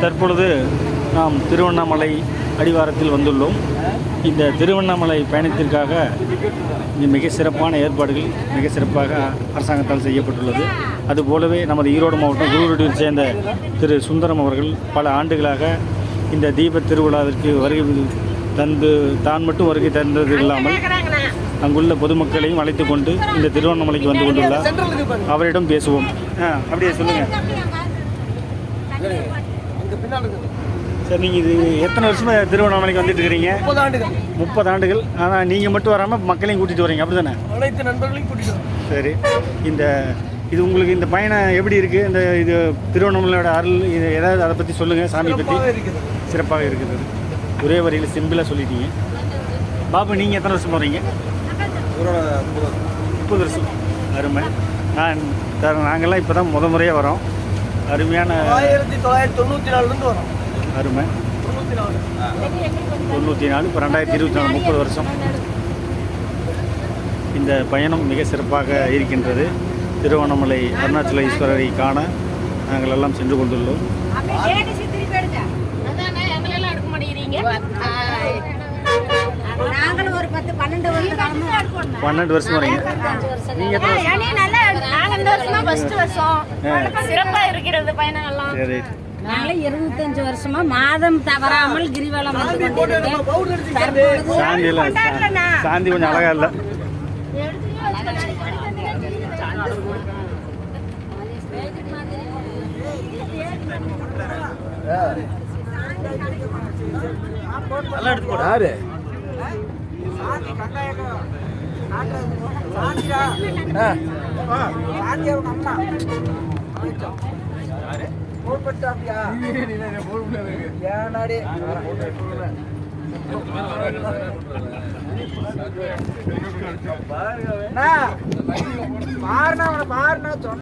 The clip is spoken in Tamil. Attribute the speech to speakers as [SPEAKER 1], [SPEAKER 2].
[SPEAKER 1] தற்பொழுது நாம் திருவண்ணாமலை அடிவாரத்தில் வந்துள்ளோம். இந்த திருவண்ணாமலை பயணத்திற்காக மிக சிறப்பான ஏற்பாடுகள் மிக சிறப்பாக அரசாங்கத்தால் செய்யப்பட்டுள்ளது. அதுபோலவே நமது ஈரோடு மாவட்டம் குருவடியில் சேர்ந்த திரு சுந்தரம் அவர்கள் பல ஆண்டுகளாக இந்த தீப திருவிழாவிற்கு வருகை தந்து தான் மட்டும் வருகை தந்தது இல்லாமல் அங்குள்ள பொதுமக்களையும் அழைத்து கொண்டு இந்த திருவண்ணாமலைக்கு வந்து கொண்டுள்ளார். அவரிடம் பேசுவோம். அப்படியே சொல்லுங்கள் சார். நீங்கள் இது எத்தனை வருஷமாக திருவண்ணாமலைக்கு வந்துட்டு இருக்கிறீங்க?
[SPEAKER 2] 30 ஆண்டுகள்.
[SPEAKER 1] 30 ஆண்டுகள். ஆனால் நீங்கள் மட்டும் வராமல் மக்களையும் கூட்டிகிட்டு வரீங்க, அப்படி தானே?
[SPEAKER 2] அனைத்து நண்பர்களையும் கூட்டிகிட்டு வரோம்.
[SPEAKER 1] சரி. இது உங்களுக்கு இந்த பயணம் எப்படி இருக்குது? இந்த இது திருவண்ணாமலையோட அருள் இது ஏதாவது அதை பற்றி சொல்லுங்கள். சாமி பற்றி சிறப்பாக இருக்குது. ஒரே வரியில் சிம்பிளாக சொல்லிட்டீங்க. பாபு, நீங்கள் எத்தனை வருஷம் போகிறீங்க? 30 வருஷம். அருமை. நாங்கள்லாம் இப்போ தான் முறையாக வரோம். அருமையான
[SPEAKER 2] 1994 வரோம்.
[SPEAKER 1] அருமை. 94 இப்போ 2024 30 வருஷம். இந்த பயணம் மிக சிறப்பாக இருக்கின்றது. திருவண்ணாமலை அருணாச்சல ஈஸ்வரரை காண நாங்கள் எல்லாம் சென்று கொண்டுள்ளோம். 12 வருஷம் வரீங்க. நீங்கள்
[SPEAKER 3] சிறப்பா இருக்கிறது பயணங்கள்லாம்.
[SPEAKER 1] சரி.
[SPEAKER 3] நாங்கள் 25 வருஷமா மாதம் தவறாமல் கிரிவலம் வந்து
[SPEAKER 1] சாந்தி கொஞ்சம் அழகா இல்லை. நல்லா எடுத்து போடு. யாரு
[SPEAKER 2] பாருங்க